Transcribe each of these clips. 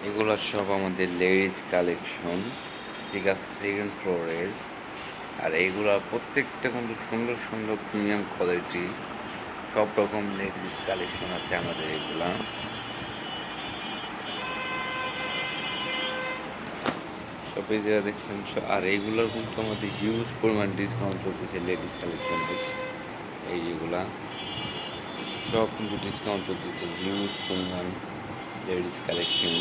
এগুলো সব আমাদের লেডিস কালেকশন, ঠিক আছে, সেকেন্ড ফ্লোরের। আর এইগুলা প্রত্যেকটা কিন্তু সুন্দর সুন্দর প্রিমিয়াম কোয়ালিটি, সব রকম লেডিস কালেকশন আছে আমাদের এগুলা। সব এই জায়গায় দেখলাম। আর এইগুলোর কিন্তু আমাদের হিউজ পরিমাণ ডিসকাউন্ট চলতেছে লেডিস কালেকশনের। এই যেগুলা সব কিন্তু ডিসকাউন্ট চলতেছে, হিউজ পরিমাণ লেডিস কালেকশন।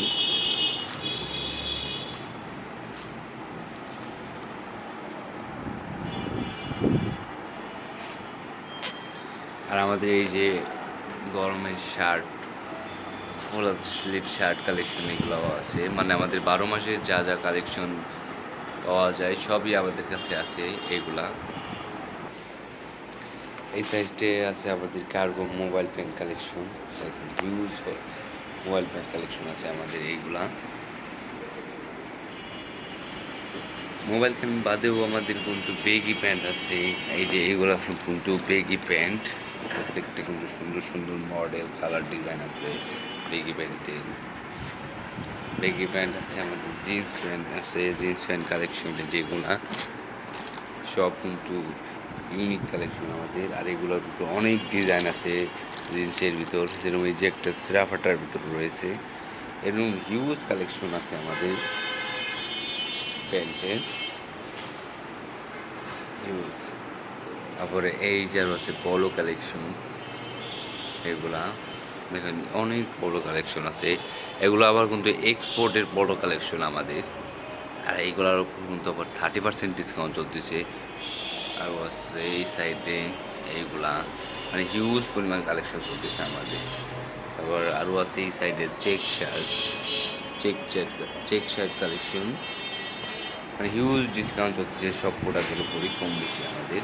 আর আমাদের এই যে গরমের shirt, full sleeve shirt collection এগুলোও আছে, মানে আমাদের 12 মাসে যা যা কালেকশন পাওয়া যায় সবই আমাদের কাছে আছে এগুলা। এই সাইজে আছে আমাদের কার্গো মোবাইল প্যান্ট কালেকশন, দেখুন হিউজ মোবাইল প্যান্ট কালেকশন আছে আমাদের এইগুলা। মোবাইল প্যান্ট বাদেও আমাদের কিন্তু বেগি প্যান্ট আছে, এই যে এইগুলো সব কিন্তু বেগি প্যান্ট, প্রত্যেকটা কিন্তু সুন্দর সুন্দর মডেল কালার ডিজাইন আছে বেগি প্যান্টের। বেগি প্যান্ট আছে আমাদের, জিন্স প্যান্ট আছে, জিন্স প্যান্ট কালেকশনে যেগুলা সব কিন্তু ইউনিক কালেকশন আমাদের। আর এগুলোর ভিতর অনেক ডিজাইন আছে জিন্সের ভিতর, যেরকম এই যে একটা স্রাফাটার ভিতর রয়েছে, এরকম হিউজ কালেকশন আছে আমাদের প্যান্টের, হিউজ। তারপরে এই যে আছে পলো কালেকশন, এগুলা দেখেন অনেক পলো কালেকশন আছে। এগুলো আবার কিন্তু এক্সপোর্টের পলো কালেকশন আমাদের। আর এইগুলোর উপর কিন্তু আবার 30% ডিসকাউন্ট চলতেছে। আর আছে এই সাইডে এইগুলা, মানে হিউজ পরিমাণ কালেকশন চলতেছে আমাদের। তারপর আরও আছে এই সাইডে চেক শার্ট কালেকশন, মানে হিউজ ডিসকাউন্ট চলতেছে সব প্রোডাক্টের উপরই কম বেশি আমাদের।